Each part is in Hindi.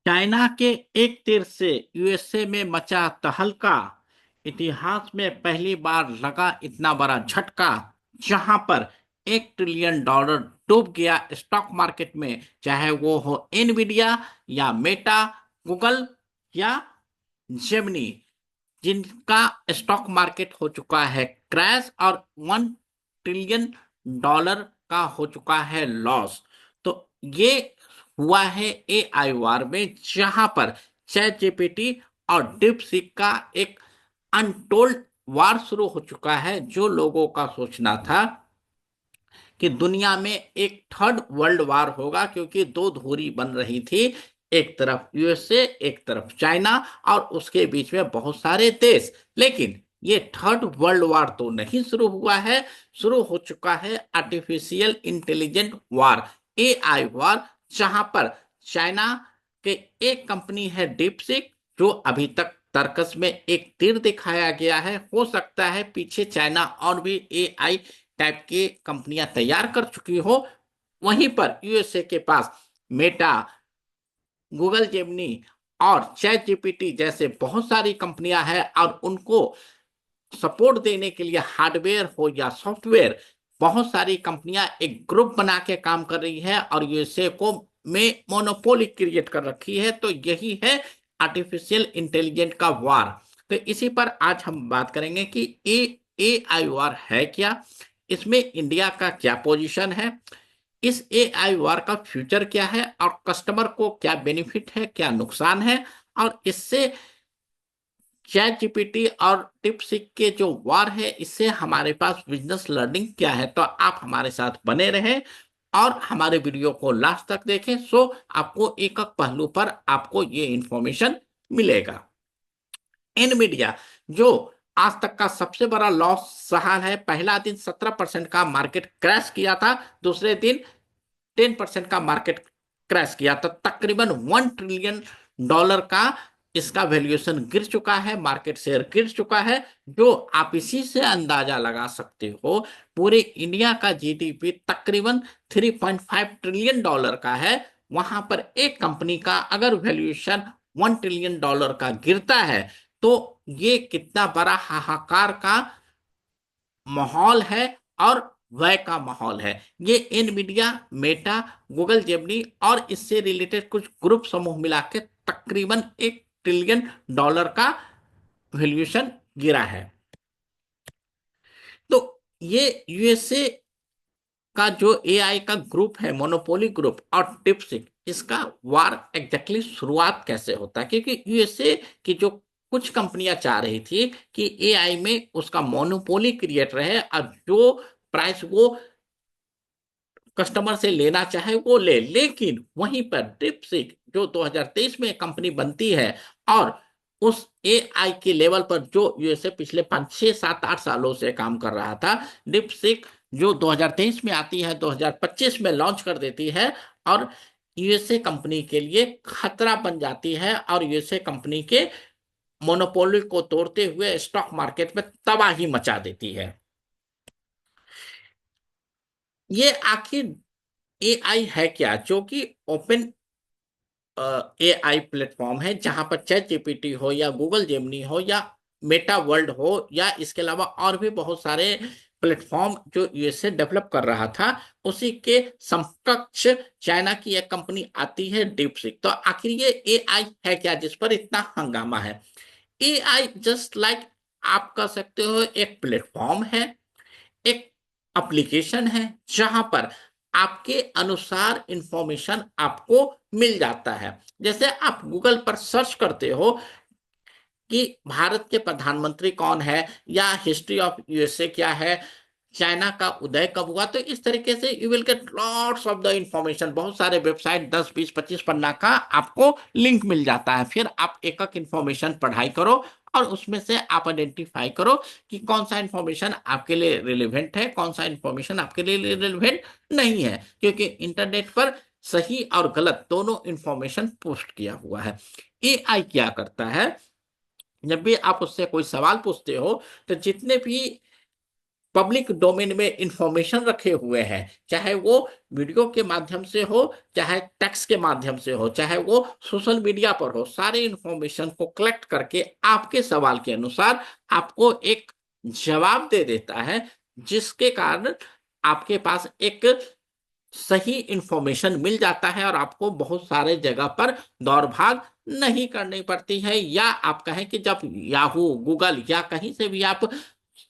चाइना के एक तीर से यूएसए में मचा तहलका। इतिहास में पहली बार लगा इतना बड़ा झटका, जहां पर $1 ट्रिलियन डूब गया स्टॉक मार्केट में, चाहे वो हो एनवीडिया या मेटा, गूगल या जेमिनी, जिनका स्टॉक मार्केट हो चुका है क्रैश और $1 ट्रिलियन का हो चुका है लॉस। तो ये हुआ है एआई वार में, जहां पर चैट जीपीटी और डीप सीक का एक अनटोल्ड वार शुरू हो चुका है। जो लोगों का सोचना था कि दुनिया में एक थर्ड वर्ल्ड वार होगा, क्योंकि दो धुरी बन रही थी, एक तरफ यूएसए एक तरफ चाइना और उसके बीच में बहुत सारे देश। लेकिन ये थर्ड वर्ल्ड वार तो नहीं शुरू हुआ है, शुरू हो चुका है आर्टिफिशियल इंटेलिजेंट वार, एआई वार, जहां पर चाइना के एक कंपनी है डीपसीक, जो अभी तक तर्कस में एक तीर दिखाया गया है। हो सकता है पीछे चाइना और भी एआई टाइप की कंपनियां तैयार कर चुकी हो। वहीं पर यूएसए के पास मेटा, गूगल जेमिनी और चैट जीपीटी जैसे बहुत सारी कंपनियां हैं, और उनको सपोर्ट देने के लिए हार्डवेयर हो या सॉफ्टवेयर, बहुत सारी कंपनियां एक ग्रुप बना के काम कर रही है और यूएसए को में मोनोपोली क्रिएट कर रखी है। तो यही है आर्टिफिशियल इंटेलिजेंट का वार। तो इसी पर आज हम बात करेंगे कि ए आई वार है क्या, इसमें इंडिया का क्या पोजीशन है, इस एआई वार का फ्यूचर क्या है, और कस्टमर को क्या बेनिफिट है क्या नुकसान है, और इससे चैट जीपीटी और टिपसिक के जो वार है इससे हमारे पास बिजनेस लर्निंग क्या है। तो आप हमारे साथ बने रहें और हमारे वीडियो को लास्ट तक देखें, सो आपको एक एक पहलू पर आपको ये इंफॉर्मेशन मिलेगा। एनवीडिया, जो आज तक का सबसे बड़ा लॉस सहा है, पहला दिन 17% का मार्केट क्रैश किया था, दूसरे दिन 10% का मार्केट क्रैश किया, तो तकरीबन $1 ट्रिलियन का इसका वैल्यूएशन गिर चुका है, मार्केट शेयर गिर चुका है। जो आप इसी से अंदाजा लगा सकते हो, पूरे इंडिया का जीडीपी तकरीबन $3.5 ट्रिलियन का है। वहां पर एक कंपनी का अगर वैल्यूएशन $1 ट्रिलियन का गिरता है, तो ये कितना बड़ा हाहाकार का माहौल है और वह का माहौल है। ये एनवीडिया, मेटा, गूगल जेमिनी और इससे रिलेटेड कुछ ग्रुप समूह मिला के तकरीबन $1 ट्रिलियन का वैल्यूएशन गिरा है। तो ये यूएसए का जो एआई का ग्रुप है, मोनोपोली ग्रुप और टिपसिक, इसका वार एग्जैक्टली शुरुआत कैसे होता है, क्योंकि यूएसए की जो कुछ कंपनियां चाह रही थी कि एआई में उसका मोनोपोली क्रिएट रहे, और जो प्राइस वो कस्टमर से लेना चाहे वो ले। लेकिन वहीं पर डिपसीक जो 2023 में कंपनी बनती है, और उस एआई के लेवल पर जो यूएसए पिछले 5 6 7 8 सालों से काम कर रहा था, डिपसीक जो 2023 में आती है 2025 में लॉन्च कर देती है, और यूएसए कंपनी के लिए खतरा बन जाती है, और यूएसए कंपनी के मोनोपोली को तोड़ते हुए स्टॉक मार्केट में तबाही मचा देती है। ये आखिर एआई है क्या, जो कि ओपन एआई प्लेटफॉर्म है, जहां पर चैट जीपीटी हो या गूगल जेमिनी हो या मेटा वर्ल्ड हो या इसके अलावा और भी बहुत सारे प्लेटफॉर्म जो यूएसए डेवलप कर रहा था, उसी के समकक्ष चाइना की एक कंपनी आती है डीपसीक। तो आखिर ये एआई है क्या जिस पर इतना हंगामा है। एआई जस्ट लाइक, आप कह सकते हो, एक प्लेटफॉर्म है, एक एप्लीकेशन है, जहां पर आपके अनुसार इंफॉर्मेशन आपको मिल जाता है। जैसे आप गूगल पर सर्च करते हो कि भारत के प्रधानमंत्री कौन है, या हिस्ट्री ऑफ यूएसए क्या है, चाइना का उदय कब हुआ, तो इस तरीके से you will get lots of the information. बहुत सारे वेबसाइट 10 20 25 पन्ना का आपको लिंक मिल जाता है। फिर आप एक एक इंफॉर्मेशन पढ़ाई करो, और उसमें से आप आइडेंटिफाई करो कि कौन सा इंफॉर्मेशन आपके लिए रिलेवेंट है, कौन सा इंफॉर्मेशन आपके लिए रिलेवेंट नहीं है, क्योंकि इंटरनेट पर सही और गलत दोनों इंफॉर्मेशन पोस्ट किया हुआ है। एआई क्या करता है, जब भी आप उससे कोई सवाल पूछते हो, तो जितने भी पब्लिक डोमेन में इंफॉर्मेशन रखे हुए हैं, चाहे वो वीडियो के माध्यम से हो, चाहे टेक्स्ट के माध्यम से हो, चाहे वो सोशल मीडिया पर हो, सारे इंफॉर्मेशन को कलेक्ट करके आपके सवाल के अनुसार आपको एक जवाब दे देता है, जिसके कारण आपके पास एक सही इंफॉर्मेशन मिल जाता है और आपको बहुत सारे जगह पर दौड़ भाग नहीं करनी पड़ती है। या आप कहें कि जब याहू, गूगल या कहीं से भी आप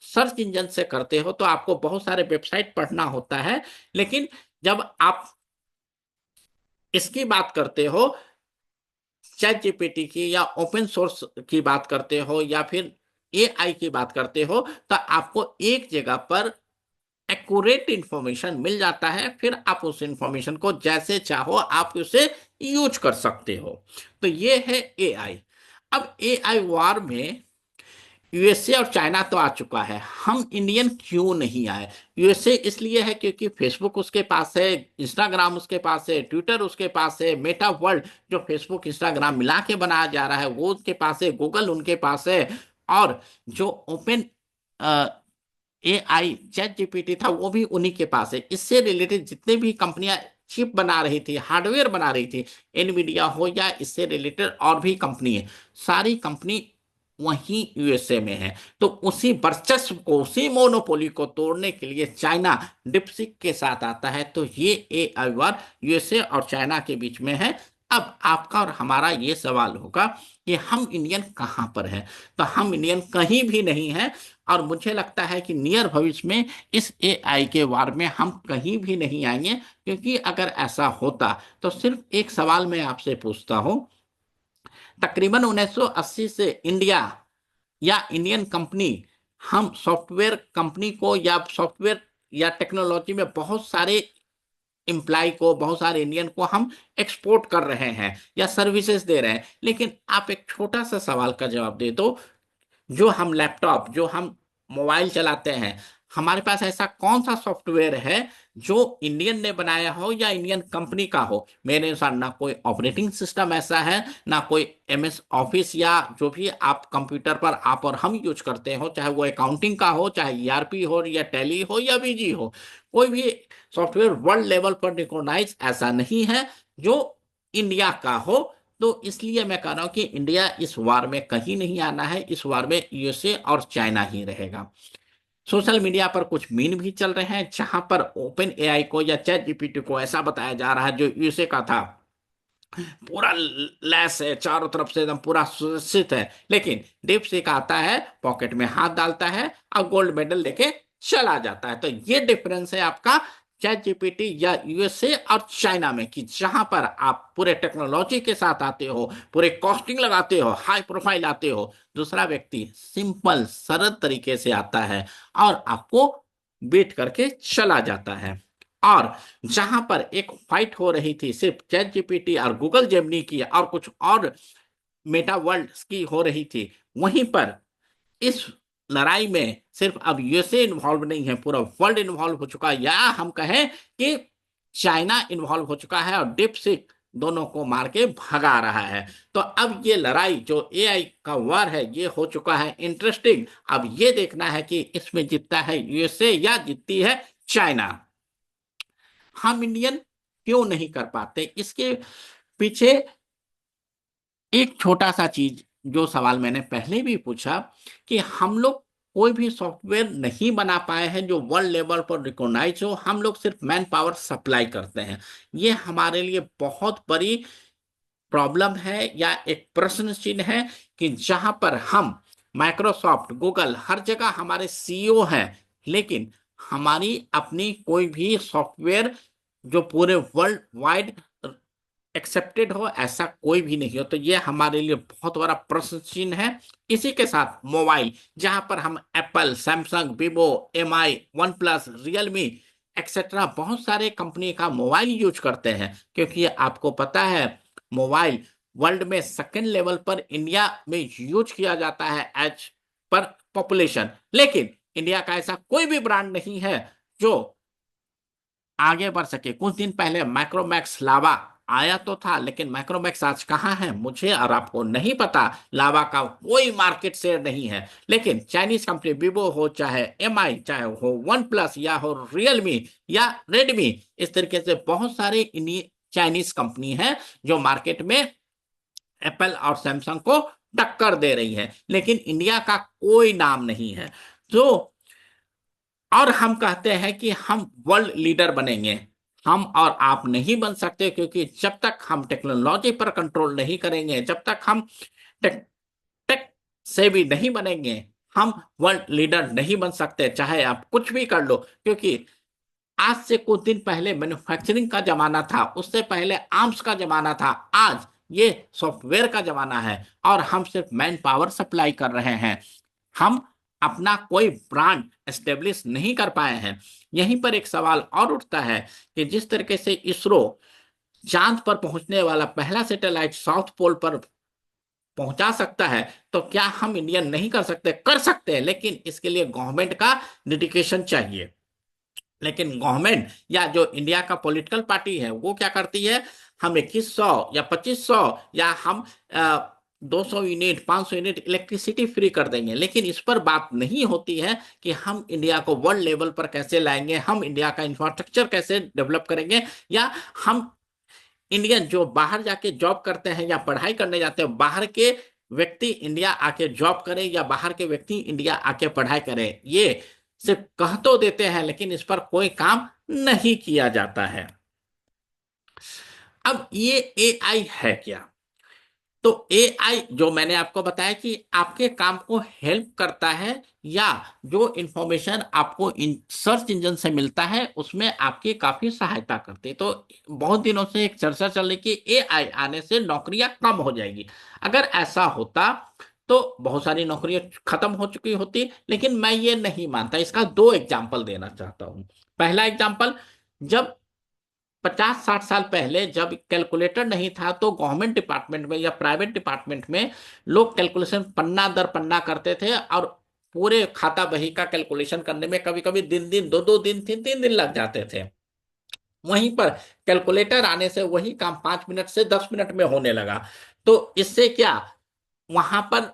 सर्च इंजन से करते हो तो आपको बहुत सारे वेबसाइट पढ़ना होता है, लेकिन जब आप इसकी बात करते हो, चैट जीपीटी की या ओपन सोर्स की बात करते हो या फिर एआई की बात करते हो, तो आपको एक जगह पर एक्यूरेट इंफॉर्मेशन मिल जाता है, फिर आप उस इंफॉर्मेशन को जैसे चाहो आप उसे यूज कर सकते हो। तो ये है एआई। अब एआई वार में यूएसए और चाइना तो आ चुका है, हम इंडियन क्यों नहीं आए? यूएसए इसलिए है क्योंकि फेसबुक उसके पास है, इंस्टाग्राम उसके पास है, ट्विटर उसके पास है, मेटा वर्ल्ड जो फेसबुक इंस्टाग्राम मिला के बनाया जा रहा है वो उसके पास है, गूगल उनके पास है, और जो ओपन एआई चैट जीपीटी था वो भी उन्हीं के पास है। इससे रिलेटेड जितने भी कंपनियां चिप बना रही थी, हार्डवेयर बना रही थी, एनवीडिया हो या इससे रिलेटेड और भी कंपनी है, सारी कंपनी वहीं यूएसए में है। तो उसी वर्चस्व को, उसी मोनोपोली को तोड़ने के लिए चाइना डिपसिक के साथ आता है। तो ये एआई वार यूएसए और चाइना के बीच में है। अब आपका और हमारा ये सवाल होगा कि हम इंडियन कहाँ पर हैं? तो हम इंडियन कहीं भी नहीं हैं, और मुझे लगता है कि नियर भविष्य में इस एआई के वार में हम कहीं भी नहीं आएंगे, क्योंकि अगर ऐसा होता तो सिर्फ एक सवाल मैं आपसे पूछता हूं, तकरीबन 1980 से इंडिया या इंडियन कंपनी, हम सॉफ्टवेयर कंपनी को या सॉफ्टवेयर या टेक्नोलॉजी में बहुत सारे एम्प्लाई को, बहुत सारे इंडियन को हम एक्सपोर्ट कर रहे हैं या सर्विसेज दे रहे हैं। लेकिन आप एक छोटा सा सवाल का जवाब दे दो, जो हम लैपटॉप, जो हम मोबाइल चलाते हैं, हमारे पास ऐसा कौन सा सॉफ्टवेयर है जो इंडियन ने बनाया हो या इंडियन कंपनी का हो? मेरे अनुसार ना कोई ऑपरेटिंग सिस्टम ऐसा है, ना कोई एमएस ऑफिस या जो भी आप कंप्यूटर पर आप और हम यूज करते हो, चाहे वो अकाउंटिंग का हो, चाहे ईआरपी हो या टैली हो या बीजी हो, कोई भी सॉफ्टवेयर वर्ल्ड लेवल पर रिकॉग्नाइज ऐसा नहीं है जो इंडिया का हो। तो इसलिए मैं कह रहा हूं कि इंडिया इस वार में कहीं नहीं आना है, इस वार में यूएसए और चाइना ही रहेगा। सोशल मीडिया पर कुछ मीन भी चल रहे हैं जहां पर ओपन एआई को या चैट जीपीटी को ऐसा बताया जा रहा है, जो यूएसए का था, पूरा लैस है, चारों तरफ से एकदम पूरा सुरक्षित है, लेकिन डीप सीक आता है, पॉकेट में हाथ डालता है और गोल्ड मेडल लेके चला जाता है। तो ये डिफरेंस है आपका चैट जीपीटी या यूएसए और चाइना में, कि जहां पर आप पूरे टेक्नोलॉजी के साथ आते हो, पूरे कॉस्टिंग लगाते हो, हाई प्रोफाइल आते हो, दूसरा व्यक्ति सिंपल सरल तरीके से आता है और आपको बीट करके चला जाता है। और जहां पर एक फाइट हो रही थी सिर्फ चैट जीपीटी और गूगल जेमिनी की और कुछ और मेटा वर्ल्ड की हो रही थी, वहीं पर इस लड़ाई में सिर्फ अब यूएसए इन्वॉल्व नहीं है, पूरा वर्ल्ड इन्वॉल्व हो चुका है, या हम कहें कि चाइना इन्वॉल्व हो चुका है और डिप सिक दोनों को मार के भगा रहा है। तो अब ये लड़ाई जो एआई का वार है ये हो चुका है इंटरेस्टिंग। अब ये देखना है कि इसमें जीतता है यूएसए या जीतती है चाइना। हम इंडियन क्यों नहीं कर पाते? इसके पीछे एक छोटा सा चीज, जो सवाल मैंने पहले भी पूछा, कि हम लोग कोई भी सॉफ्टवेयर नहीं बना पाए हैं जो वर्ल्ड लेवल पर रिकॉग्नाइज हो, हम लोग सिर्फ मैन पावर सप्लाई करते हैं। ये हमारे लिए बहुत बड़ी प्रॉब्लम है या एक प्रश्न चिन्ह है, कि जहां पर हम माइक्रोसॉफ्ट, गूगल, हर जगह हमारे सीईओ हैं, लेकिन हमारी अपनी कोई भी सॉफ्टवेयर जो पूरे वर्ल्ड वाइड एक्सेप्टेड हो, ऐसा कोई भी नहीं हो। तो ये हमारे लिए बहुत बड़ा प्रश्न चिन्ह है। इसी के साथ मोबाइल, जहां पर हम Apple, Samsung, Vivo, MI, one plus, Realme etcetera बहुत सारे कंपनी का मोबाइल यूज करते हैं, क्योंकि आपको पता है मोबाइल वर्ल्ड में सेकंड लेवल पर इंडिया में यूज किया जाता है एज पर पॉपुलेशन। लेकिन इंडिया का ऐसा कोई भी ब्रांड नहीं है जो आगे बढ़ सके। कुछ दिन पहले माइक्रोमैक्स लावा आया तो था, लेकिन माइक्रोमैक्स आज कहाँ है मुझे और आपको नहीं पता। लावा का कोई मार्केट शेयर नहीं है। लेकिन चाइनीज कंपनी, विवो हो चाहे एमआई, चाहे हो वन प्लस या हो रियलमी या रेडमी, इस तरीके से बहुत सारे इन्हीं चाइनीज कंपनी है जो मार्केट में एप्पल और सैमसंग को टक्कर दे रही है, लेकिन इंडिया का कोई नाम नहीं है। तो और हम कहते हैं कि हम वर्ल्ड लीडर बनेंगे। हम और आप नहीं बन सकते, क्योंकि जब तक हम टेक्नोलॉजी पर कंट्रोल नहीं करेंगे, जब तक हम टेक टेक से भी नहीं बनेंगे, हम वर्ल्ड लीडर नहीं बन सकते, चाहे आप कुछ भी कर लो। क्योंकि आज से कुछ दिन पहले मैन्युफैक्चरिंग का जमाना था, उससे पहले आर्म्स का जमाना था, आज ये सॉफ्टवेयर का जमाना है, और हम सिर्फ मैन पावर सप्लाई कर रहे हैं। हम अपना कोई ब्रांड एस्टेब्लिश नहीं कर पाए हैं। यहीं पर एक सवाल और उठता है कि जिस तरीके से इसरो चांद पर पहुंचने वाला पहला सैटेलाइट साउथ पोल पर पहुंचा सकता है, तो क्या हम इंडियन नहीं कर सकते? कर सकते हैं, लेकिन इसके लिए गवर्नमेंट का डेडिकेशन चाहिए। लेकिन गवर्नमेंट या जो इंडिया का पॉलिटिकल पार्टी है वो क्या करती है, हम 2100 या 2500 या हम 200 यूनिट 500 यूनिट इलेक्ट्रिसिटी फ्री कर देंगे, लेकिन इस पर बात नहीं होती है कि हम इंडिया को वर्ल्ड लेवल पर कैसे लाएंगे, हम इंडिया का इंफ्रास्ट्रक्चर कैसे डेवलप करेंगे, या हम इंडियन जो बाहर जाके जॉब करते हैं या पढ़ाई करने जाते हैं, बाहर के व्यक्ति इंडिया आके जॉब करें या बाहर के व्यक्ति इंडिया आके पढ़ाई करें। ये सिर्फ कह तो देते हैं, लेकिन इस पर कोई काम नहीं किया जाता है। अब ये एआई है क्या? तो एआई जो मैंने आपको बताया कि आपके काम को हेल्प करता है, या जो इंफॉर्मेशन आपको सर्च इंजन से मिलता है उसमें आपकी काफी सहायता करती है। तो बहुत दिनों से एक चर्चा चल रही कि एआई आने से नौकरियां कम हो जाएगी। अगर ऐसा होता तो बहुत सारी नौकरियां खत्म हो चुकी होती, लेकिन मैं ये नहीं मानता। इसका दो एग्जाम्पल देना चाहता हूं। पहला एग्जाम्पल, जब 50-60 साल पहले जब कैलकुलेटर नहीं था, तो गवर्नमेंट डिपार्टमेंट में या प्राइवेट डिपार्टमेंट में लोग कैलकुलेशन पन्ना दर पन्ना करते थे, और पूरे खाता बही का कैलकुलेशन करने में कभी कभी दिन दिन, दो दो दिन, 3-3 दिन लग जाते थे। वहीं पर कैलकुलेटर आने से वही काम 5 मिनट से 10 मिनट में होने लगा। तो इससे क्या वहां पर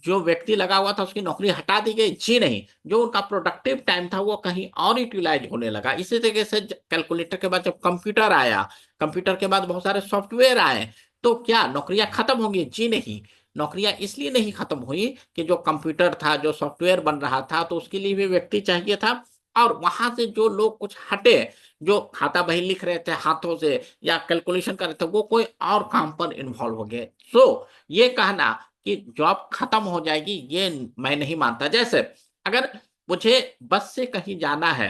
जो व्यक्ति लगा हुआ था उसकी नौकरी हटा दी गई? जी नहीं, जो उनका प्रोडक्टिव टाइम था वो कहीं और यूटिलाइज होने लगा। इसी तरीके से कैलकुलेटर के बाद जब कंप्यूटर आया, कंप्यूटर के बाद बहुत सारे सॉफ्टवेयर आए, तो क्या नौकरियां खत्म होंगी? जी नहीं। नौकरियां इसलिए नहीं खत्म हुई कि जो कंप्यूटर था, जो सॉफ्टवेयर बन रहा था, तो उसके लिए भी व्यक्ति चाहिए था, और वहां से जो लोग कुछ हटे, जो खाता बही लिख रहे थे हाथों से या कैलकुलेशन कर रहे थे, वो कोई और काम पर इन्वॉल्व हो गए। सो ये कहना कि जॉब खत्म हो जाएगी, ये मैं नहीं मानता। जैसे अगर मुझे बस से कहीं जाना है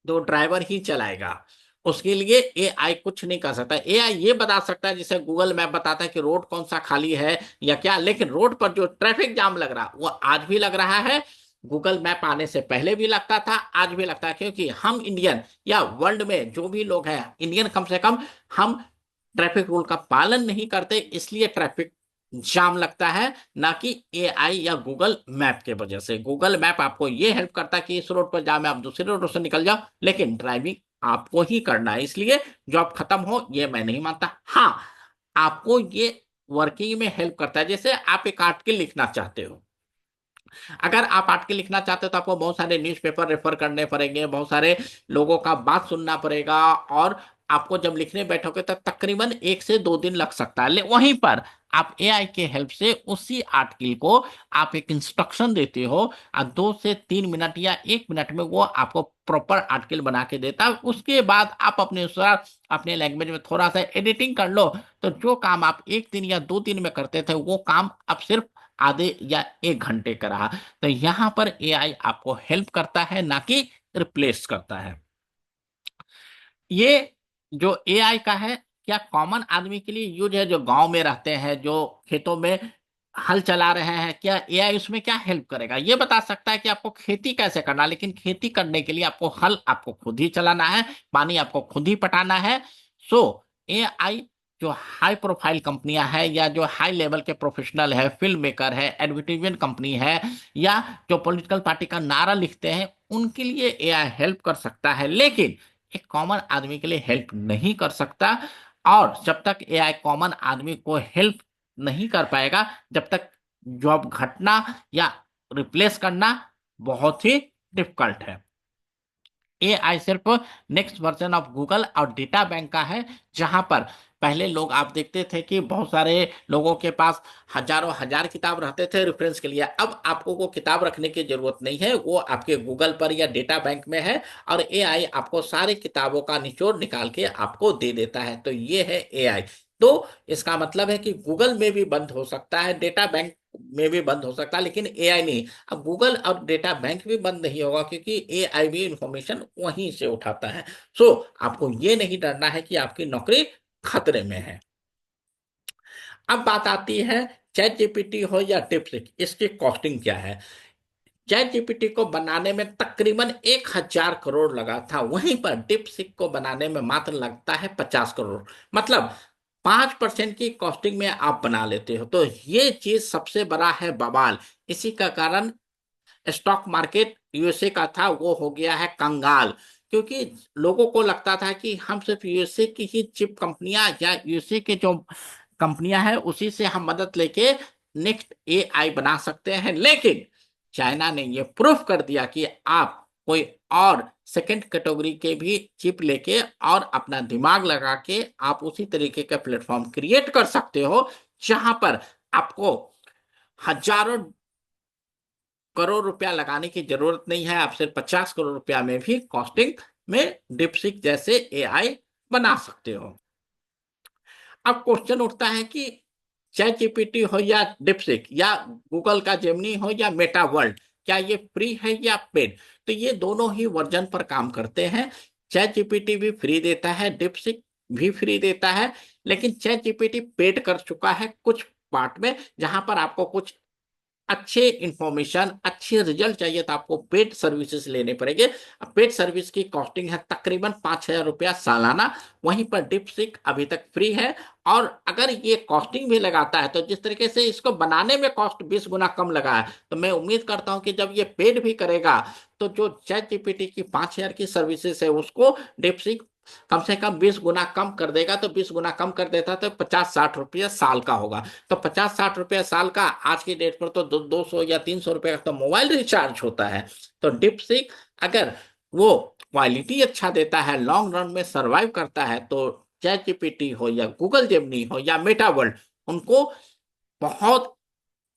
तो ड्राइवर ही चलाएगा, उसके लिए एआई कुछ नहीं कर सकता। एआई ये बता सकता है, जैसे गूगल मैप बताता है कि रोड कौन सा खाली है या क्या, लेकिन रोड पर जो ट्रैफिक जाम लग रहा वो आज भी लग रहा है, गूगल मैप आने से पहले भी लगता था, आज भी लगता है। क्योंकि हम इंडियन या वर्ल्ड में जो भी लोग हैं इंडियन, कम से कम हम ट्रैफिक रूल का पालन नहीं करते, इसलिए ट्रैफिक जाम लगता है, ना कि एआई या गूगल मैप के वजह से। गूगल मैप आपको ये हेल्प करता है कि इस रोड पर जाम है, आप दूसरे रोड से निकल जाओ, लेकिन ड्राइविंग आपको ही करना है। इसलिए जॉब खत्म हो ये मैं नहीं मानता। हाँ, आपको ये वर्किंग में हेल्प करता है। जैसे आप एक आर्टिकल लिखना चाहते हो, अगर आप आर्टिकल लिखना चाहते हो तो आपको बहुत सारे न्यूज़पेपर रेफर करने पड़ेंगे, बहुत सारे लोगों का बात सुनना पड़ेगा, और आपको जब लिखने बैठोगे तो तकरीबन 1 से 2 दिन लग सकता है। वहीं पर आप एआई के हेल्प से उसी आर्टिकल को आप एक इंस्ट्रक्शन देते हो, और 2 से 3 मिनट या 1 मिनट में वो आपको प्रॉपर आर्टिकल बना के देता है। उसके बाद आप अपने अनुसार अपने लैंग्वेज में थोड़ा सा एडिटिंग कर लो, तो जो काम आप 1 दिन या 2 दिन में करते थे, वो काम अब सिर्फ आधे या 1 घंटे का रहा। तो यहां पर एआई आपको हेल्प करता है, ना कि रिप्लेस करता है। ये जो एआई का है, क्या कॉमन आदमी के लिए यूज है, जो गांव में रहते हैं, जो खेतों में हल चला रहे हैं, क्या एआई उसमें क्या हेल्प करेगा? ये बता सकता है कि आपको खेती कैसे करना है, लेकिन खेती करने के लिए आपको हल आपको खुद ही चलाना है, पानी आपको खुद ही पटाना है। सो एआई जो हाई प्रोफाइल कंपनियां हैं, या जो हाई लेवल के प्रोफेशनल है, फिल्म मेकर है, एडवर्टीजमेंट कंपनी है, या जो पॉलिटिकल पार्टी का नारा लिखते हैं, उनके लिए एआई हेल्प कर सकता है, लेकिन एक कॉमन आदमी के लिए हेल्प नहीं कर सकता। और जब तक एआई कॉमन आदमी को हेल्प नहीं कर पाएगा, जब तक जॉब घटना या रिप्लेस करना बहुत ही डिफिकल्ट है। एआई सिर्फ नेक्स्ट वर्जन ऑफ गूगल और डेटा बैंक का है, जहां पर पहले लोग आप देखते थे कि बहुत सारे लोगों के पास हजारों हजार किताब रहते थे रेफरेंस के लिए। अब आपको वो किताब रखने की जरूरत नहीं है, वो आपके गूगल पर या डेटा बैंक में है और एआई आपको सारी किताबों का निचोड़ निकाल के आपको दे देता है। तो ये है एआई। तो इसका मतलब है कि गूगल में भी बंद हो सकता है, डेटा बैंक में भी बंद हो सकता है, लेकिन एआई नहीं। अब गूगल और डेटा बैंक भी बंद नहीं होगा, क्योंकि एआई भी इंफॉर्मेशन वहीं से उठाता है। सो आपको ये नहीं डरना है कि आपकी नौकरी खतरे में है। अब बात आती है चैट जीपीटी हो या डिपसीक, इसकी कॉस्टिंग क्या है। चैट जीपीटी को बनाने में तकरीबन 1,000 करोड़ लगा था, वहीं पर डिपसीक को बनाने में मात्र लगता है 50 करोड़। मतलब 5% की कॉस्टिंग में आप बना लेते हो। तो ये चीज सबसे बड़ा है बवाल। इसी का कारण स्टॉक मार्केट यूएसए का था वो हो गया है कंगाल, क्योंकि लोगों को लगता था कि हम सिर्फ यूएसए की ही चिप कंपनियां या यूएसए के जो कंपनियां हैं उसी से हम मदद लेके नेक्स्ट एआई बना सकते हैं। लेकिन चाइना ने ये प्रूफ कर दिया कि आप कोई और सेकंड कैटेगरी के भी चिप लेके और अपना दिमाग लगा के आप उसी तरीके का प्लेटफॉर्म क्रिएट कर सकते हो, जहां पर आपको हजारों करोड़ रुपया लगाने की जरूरत नहीं है। आप सिर्फ 50 करोड़ रुपया में भी कॉस्टिंग में डिपसीक जैसे एआई बना सकते हो। अब क्वेश्चन उठता है कि चैट जीपीटी हो या डिपसीक या गूगल का जेमिनी हो या मेटा वर्ल्ड, क्या ये फ्री है या पेड। तो ये दोनों ही वर्जन पर काम करते हैं। चैट जीपीटी भी फ्री देता है, डिपसीक भी फ्री देता है। लेकिन चैट जीपीटी पेड कर चुका है कुछ पार्ट में, जहां पर आपको कुछ अच्छे इंफॉर्मेशन अच्छे रिजल्ट चाहिए तो आपको पेड सर्विसेज लेने पड़ेंगे। पेड सर्विस की कॉस्टिंग है तकरीबन 5,000 रुपया सालाना। वहीं पर डिपसीक अभी तक फ्री है। और अगर ये कॉस्टिंग भी लगाता है तो जिस तरीके से इसको बनाने में कॉस्ट 20 गुना कम लगा है, तो मैं उम्मीद करता हूं कि जब ये पेड भी करेगा तो जो चैट जीपीटी की 5,000 की सर्विसेज है उसको डिपसीक कम से कम 20 गुना कम कर देगा। तो 20 गुना कम कर देता तो 50-60 रुपया साल का होगा। तो 50-60 रुपया साल का आज की डेट पर तो 200 या 300 रुपये का तो मोबाइल रिचार्ज होता है। तो डिपसीक अगर वो क्वालिटी अच्छा देता है, लॉन्ग रन में सरवाइव करता है, तो चैट जीपीटी हो या गूगल जेमिनी हो या मेटा वर्ल्ड उनको बहुत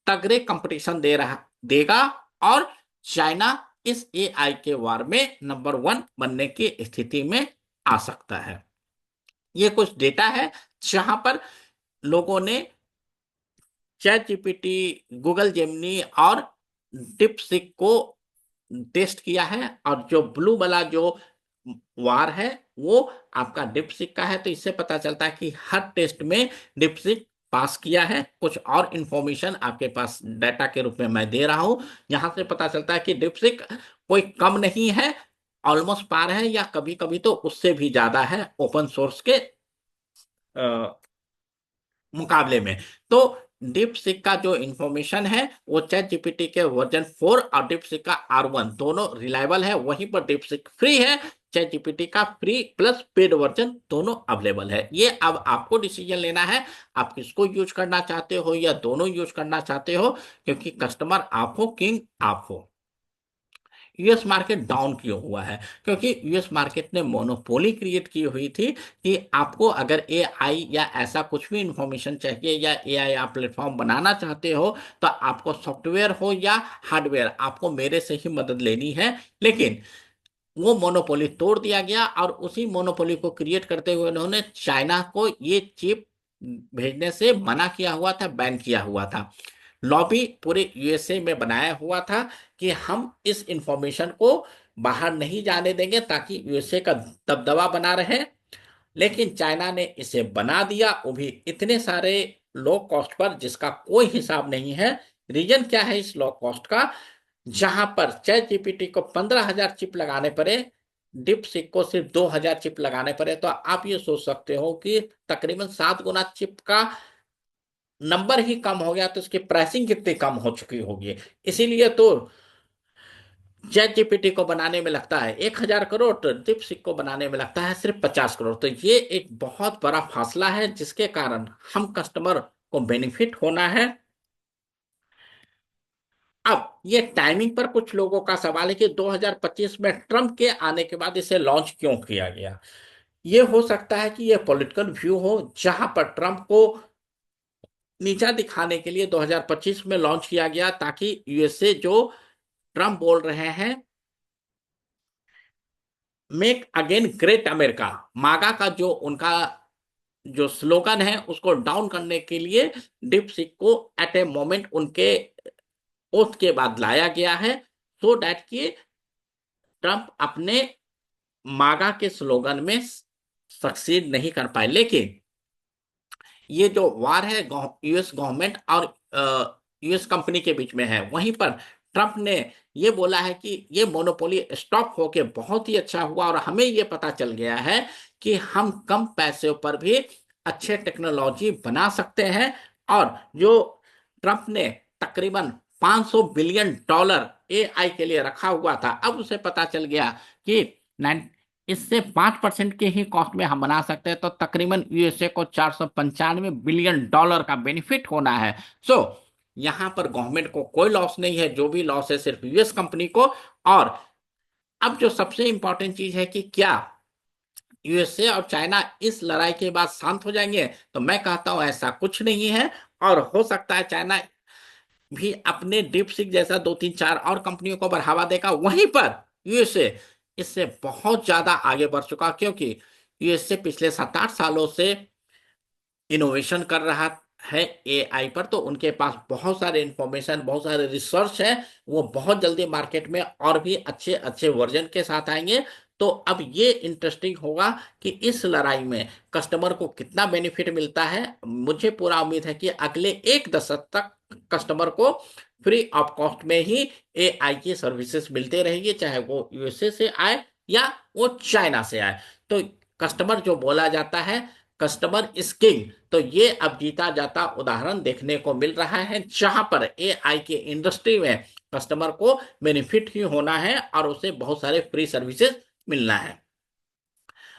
तगड़े कंपटीशन दे रहा देगा। और चाइना इस एआई के वार में नंबर 1 बनने की स्थिति में आ सकता है। ये कुछ डेटा है जहां पर लोगों ने चैट जीपीटी, गूगल जेमिनी और डिपसीक को टेस्ट किया है। और जो ब्लू वाला जो वार है वो आपका डिपसीक का है। तो इससे पता चलता है कि हर टेस्ट में डिपसीक पास किया है। कुछ और इंफॉर्मेशन आपके पास डाटा के रूप में मैं दे रहा हूं, जहां से पता चलता है कि डिपसीक कोई कम नहीं है, ऑलमोस्ट पार है या कभी कभी तो उससे भी ज्यादा है ओपन सोर्स के मुकाबले में। तो डीप सीक का जो इंफॉर्मेशन है वो चैट जीपीटी के वर्जन 4 और डीप सीक का R1 दोनों रिलायबल है। वहीं पर डीप सीक फ्री है, चैट जीपीटी का फ्री प्लस पेड वर्जन दोनों अवेलेबल है। ये अब आपको डिसीजन लेना है, आप किसको यूज करना चाहते हो या दोनों यूज करना चाहते हो, क्योंकि कस्टमर आप हो, किंग आप हो। यूएस मार्केट डाउन क्यों हुआ है? क्योंकि यूएस मार्केट ने मोनोपोली क्रिएट की हुई थी कि आपको अगर एआई या ऐसा कुछ भी इंफॉर्मेशन चाहिए या एआई आप प्लेटफॉर्म बनाना चाहते हो, तो आपको सॉफ्टवेयर हो या हार्डवेयर आपको मेरे से ही मदद लेनी है। लेकिन वो मोनोपोली तोड़ दिया गया और उसी मोनोपोली को क्रिएट करते हुए उन्होंने चाइना को ये चिप भेजने से मना किया हुआ था, बैन किया हुआ था। लॉबी पूरे यूएसए में बनाया हुआ था कि हम इस इंफॉर्मेशन को बाहर नहीं जाने देंगे ताकि यूएसए का दबदबा बना रहे। लेकिन चाइना ने इसे बना दिया, वो भी इतने सारे लो कॉस्ट पर जिसका कोई हिसाब नहीं है। रीजन क्या है इस लो कॉस्ट का? जहां पर चैट जीपीटी को 15,000 चिप लगाने पड़े, डिप सिक को सिर्फ 2,000 चिप लगाने पड़े। तो आप ये सोच सकते हो कि तकरीबन 7 गुना चिप का नंबर ही कम हो गया, तो उसकी प्राइसिंग कितनी कम हो चुकी होगी। इसीलिए तो चैट जीपीटी को बनाने में लगता है 1,000 करोड़, तो डीपसीक को बनाने में लगता है सिर्फ 50 करोड़। तो ये एक बहुत बड़ा फासला है जिसके कारण हम कस्टमर को बेनिफिट होना है। अब ये टाइमिंग पर कुछ लोगों का सवाल है कि 2025 में ट्रम्प के आने के बाद इसे लॉन्च क्यों किया गया। ये हो सकता है कि ये पॉलिटिकल व्यू हो, जहां पर ट्रम्प को नीचा दिखाने के लिए 2025 में लॉन्च किया गया, ताकि यूएसए जो ट्रम्प बोल रहे हैं मेक अगेन ग्रेट अमेरिका, मागा का जो उनका जो स्लोगन है उसको डाउन करने के लिए डीप को एट ए मोमेंट उनके ओथ के बाद लाया गया है, सो डैट कि ट्रंप अपने मागा के स्लोगन में सक्सीड नहीं कर पाए। लेकिन ये जो वार है यूएस गवर्नमेंट और यूएस कंपनी के बीच में है, वहीं पर ट्रंप ने ये बोला है कि ये मोनोपोली स्टॉप होके बहुत ही अच्छा हुआ और हमें ये पता चल गया है कि हम कम पैसे पर भी अच्छे टेक्नोलॉजी बना सकते हैं। और जो ट्रंप ने तकरीबन 500 बिलियन डॉलर एआई के लिए रखा हुआ था, अब उसे पता चल गया कि इससे 5% के ही कॉस्ट में हम बना सकते हैं, तो तकरीबन यूएसए को 495 बिलियन डॉलर का बेनिफिट होना है। सो यहां पर गवर्नमेंट को कोई लॉस नहीं है, जो भी लॉस है सिर्फ यूएस कंपनी को। और अब जो सबसे इंपॉर्टेंट चीज है कि क्या यूएसए और चाइना इस लड़ाई के बाद शांत हो जाएंगे, तो मैं कहता हूं ऐसा कुछ नहीं है। और हो सकता है चाइना भी अपने डीप सीक जैसा दो तीन चार और कंपनियों को बढ़ावा देगा। वहीं पर यूएसए इससे बहुत ज्यादा आगे बढ़ चुका, क्योंकि यूएसए पिछले 7-8 सालों से इनोवेशन कर रहा है एआई पर, तो उनके पास बहुत सारे इंफॉर्मेशन, बहुत सारे रिसर्च है। वो बहुत जल्दी मार्केट में और भी अच्छे अच्छे वर्जन के साथ आएंगे। तो अब ये इंटरेस्टिंग होगा कि इस लड़ाई में कस्टमर को कितना बेनिफिट मिलता है। मुझे पूरा उम्मीद है कि अगले 1 दशक तक कस्टमर को फ्री ऑफ कॉस्ट में ही एआई की सर्विसेज मिलते रहेगी, चाहे वो यूएसए से आए या वो चाइना से आए। तो कस्टमर जो बोला जाता है, कस्टमर इज किंग, तो ये अब जीता जाता उदाहरण देखने को मिल रहा है, जहां पर एआई के इंडस्ट्री में कस्टमर को बेनिफिट ही होना है और उसे बहुत सारे फ्री सर्विसेज मिलना है।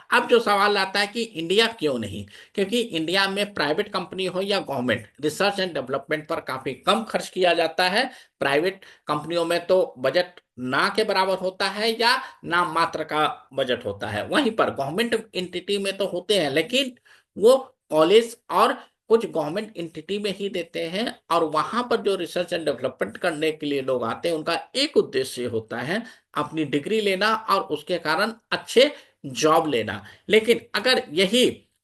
अब जो सवाल आता है कि इंडिया क्यों नहीं, क्योंकि इंडिया में प्राइवेट कंपनी हो या गवर्नमेंट, रिसर्च एंड डेवलपमेंट पर काफी कम खर्च किया जाता है। प्राइवेट कंपनियों में तो बजट ना के बराबर होता है या ना मात्र का बजट होता है। वहीं पर गवर्नमेंट एंटिटी में तो होते हैं, लेकिन वो कॉलेज और कुछ गवर्नमेंट एंटिटी में ही देते हैं। और वहां पर जो रिसर्च एंड डेवलपमेंट करने के लिए लोग आते हैं, उनका एक उद्देश्य होता है अपनी डिग्री लेना और उसके कारण अच्छे जॉब लेना। लेकिन अगर यही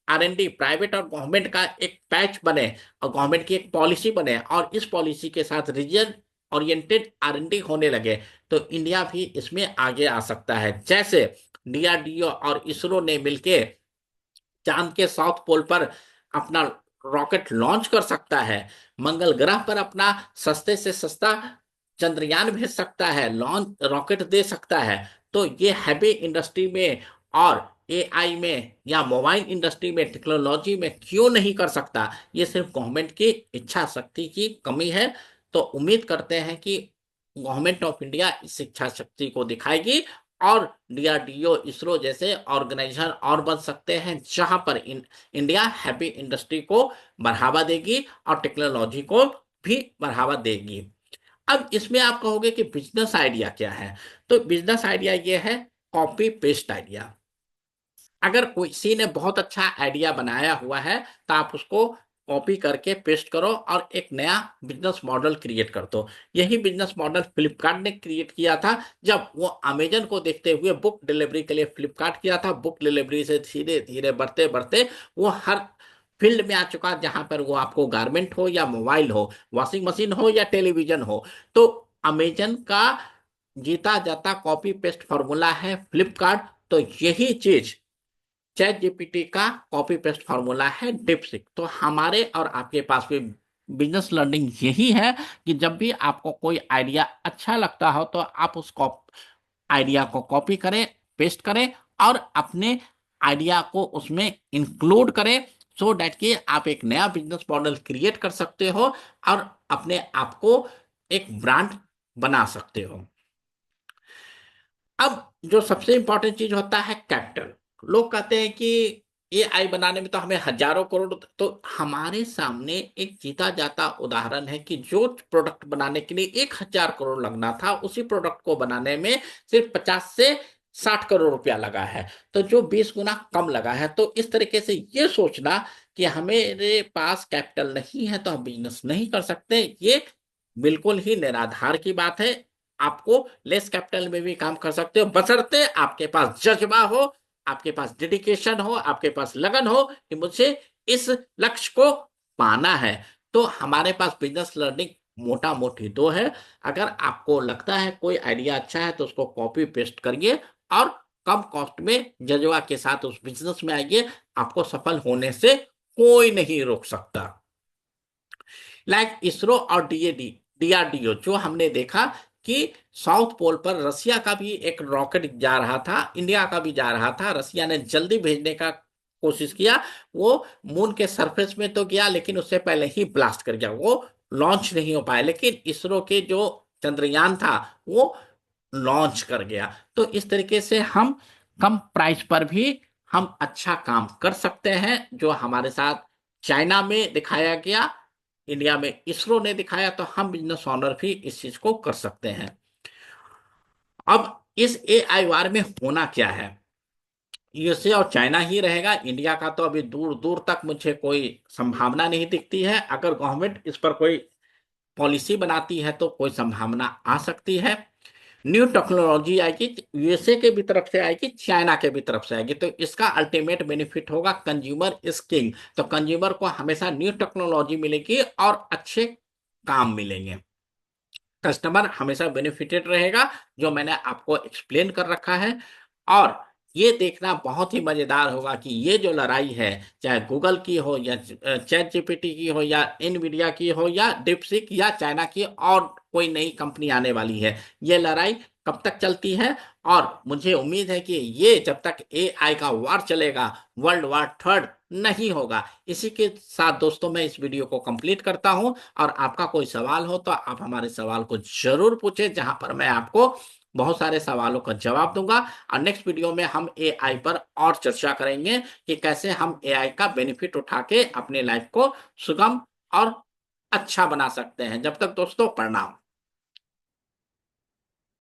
आरएनडी प्राइवेट और गवर्नमेंट का एक पैच बने और गवर्नमेंट की एक पॉलिसी बने और इस पॉलिसी के साथ रीजन ओरिएंटेड आरएनडी होने लगे, तो इंडिया भी इसमें आगे आ सकता है। जैसे डीआरडीओ और इसरो ने मिलके चांद के साउथ पोल पर अपना रॉकेट लॉन्च कर सकता है, मंगल ग्रह पर अपना सस्ते से सस्ता चंद्रयान भेज सकता है, लॉन्च रॉकेट दे सकता है। तो ये हैवी इंडस्ट्री में और एआई में या मोबाइल इंडस्ट्री में टेक्नोलॉजी में क्यों नहीं कर सकता। ये सिर्फ गवर्नमेंट की इच्छा शक्ति की कमी है। तो उम्मीद करते हैं कि गवर्नमेंट ऑफ इंडिया इस इच्छा शक्ति को दिखाएगी और डीआरडीओ इसरो जैसे ऑर्गेनाइजेशन और बन सकते हैं, जहां पर इंडिया हैवी इंडस्ट्री को बढ़ावा देगी और टेक्नोलॉजी को भी बढ़ावा देगी। अब इसमें आप कहोगे कि बिजनेस आइडिया क्या है, तो बिजनेस आइडिया ये है कॉपी पेस्ट आइडिया। अगर किसी ने बहुत अच्छा आइडिया बनाया हुआ है, तो आप उसको कॉपी करके पेस्ट करो और एक नया बिजनेस मॉडल क्रिएट कर दो। यही बिजनेस मॉडल फ्लिपकार्ट ने क्रिएट किया था, जब वो अमेजन को देखते हुए बुक डिलीवरी के लिए फ्लिपकार्ट किया था। बुक डिलीवरी से धीरे धीरे बढ़ते बढ़ते वो हर फील्ड में आ चुका, जहां पर वो आपको गारमेंट हो या मोबाइल हो, वॉशिंग मशीन हो या टेलीविजन हो। तो अमेजन का जीता जाता कॉपी पेस्ट फॉर्मूला है फ्लिपकार्ट। तो यही चीज चैट जीपीटी का कॉपी पेस्ट फॉर्मूला है डीपसीक। तो हमारे और आपके पास भी बिजनेस लर्निंग यही है कि जब भी आपको कोई आइडिया अच्छा लगता हो, तो आप उस आइडिया को कॉपी करें, पेस्ट करें और अपने आइडिया को उसमें इंक्लूड करें, सो डैट कि आप एक नया बिजनेस मॉडल क्रिएट कर सकते हो और अपने आप को एक ब्रांड बना सकते हो। अब जो सबसे इंपॉर्टेंट चीज होता है कैपिटल। लोग कहते हैं कि एआई बनाने में तो हमें हजारों करोड़, तो हमारे सामने एक जीता जाता उदाहरण है कि जो प्रोडक्ट बनाने के लिए 1,000 करोड़ लगना था, उसी प्रोडक्ट को बनाने में सिर्फ 50 से 60 करोड़ रुपया लगा है। तो जो 20 गुना कम लगा है। तो इस तरीके से ये सोचना कि हमारे पास कैपिटल नहीं है तो हम बिजनेस नहीं कर सकते, ये बिल्कुल ही निराधार की बात है। आपको लेस कैपिटल में भी काम कर सकते हो, बशर्ते आपके पास जज्बा हो, आपके पास डेडिकेशन हो, आपके पास लगन हो कि मुझे इस लक्ष्य को पाना है। तो हमारे पास बिजनेस लर्निंग मोटा मोटी दो है। अगर आपको लगता है कोई आइडिया अच्छा है तो उसको कॉपी पेस्ट करिए और कम कॉस्ट में जज्बा के साथ उस बिजनेस में आइए। आपको सफल होने से कोई नहीं रोक सकता। लाइक इसरो और डीएडी डीआरडीओ, जो हमने देखा कि साउथ पोल पर रसिया का भी एक रॉकेट जा रहा था, इंडिया का भी जा रहा था। रसिया ने जल्दी भेजने का कोशिश किया। वो मून के सरफेस में तो गया, लेकिन उससे पहले ही ब्लास्ट कर गया, वो लॉन्च नहीं हो पाया। लेकिन इसरो के जो चंद्रयान था वो लॉन्च कर गया। तो इस तरीके से हम कम प्राइस पर भी हम अच्छा काम कर सकते हैं। जो हमारे साथ चाइना में दिखाया गया, इंडिया में इसरो ने दिखाया, तो हम बिजनेस ऑनर भी इस चीज को कर सकते हैं। अब इस एआई वार में होना क्या है? यूएसए और चाइना ही रहेगा। इंडिया का तो अभी दूर दूर तक मुझे कोई संभावना नहीं दिखती है। अगर गवर्नमेंट इस पर कोई पॉलिसी बनाती है तो कोई संभावना आ सकती है। न्यू टेक्नोलॉजी आएगी, यूएसए के भी तरफ से आएगी, चाइना के भी तरफ से आएगी, तो इसका अल्टीमेट बेनिफिट होगा कंज्यूमर इज किंग। तो कंज्यूमर को हमेशा न्यू टेक्नोलॉजी मिलेगी और अच्छे काम मिलेंगे। कस्टमर हमेशा बेनिफिटेड रहेगा, जो मैंने आपको एक्सप्लेन कर रखा है। और ये देखना बहुत ही मजेदार होगा कि ये जो लड़ाई है, चाहे गूगल की हो या चैट जीपीटी की हो या इनवीडिया की हो या डिपसीक या चाइना की और कोई नई कंपनी आने वाली है, ये लड़ाई कब तक चलती है। और मुझे उम्मीद है कि ये जब तक एआई का वार चलेगा, वर्ल्ड वार थर्ड नहीं होगा। इसी के साथ दोस्तों मैं इस वीडियो को कंप्लीट करता हूं। और आपका कोई सवाल हो तो आप हमारे सवाल को जरूर पूछें, जहां पर मैं आपको बहुत सारे सवालों का जवाब दूंगा। और नेक्स्ट वीडियो में हम एआई पर और चर्चा करेंगे कि कैसे हम एआई का बेनिफिट उठा के अपने लाइफ को सुगम और अच्छा बना सकते हैं। जब तक दोस्तों, प्रणाम।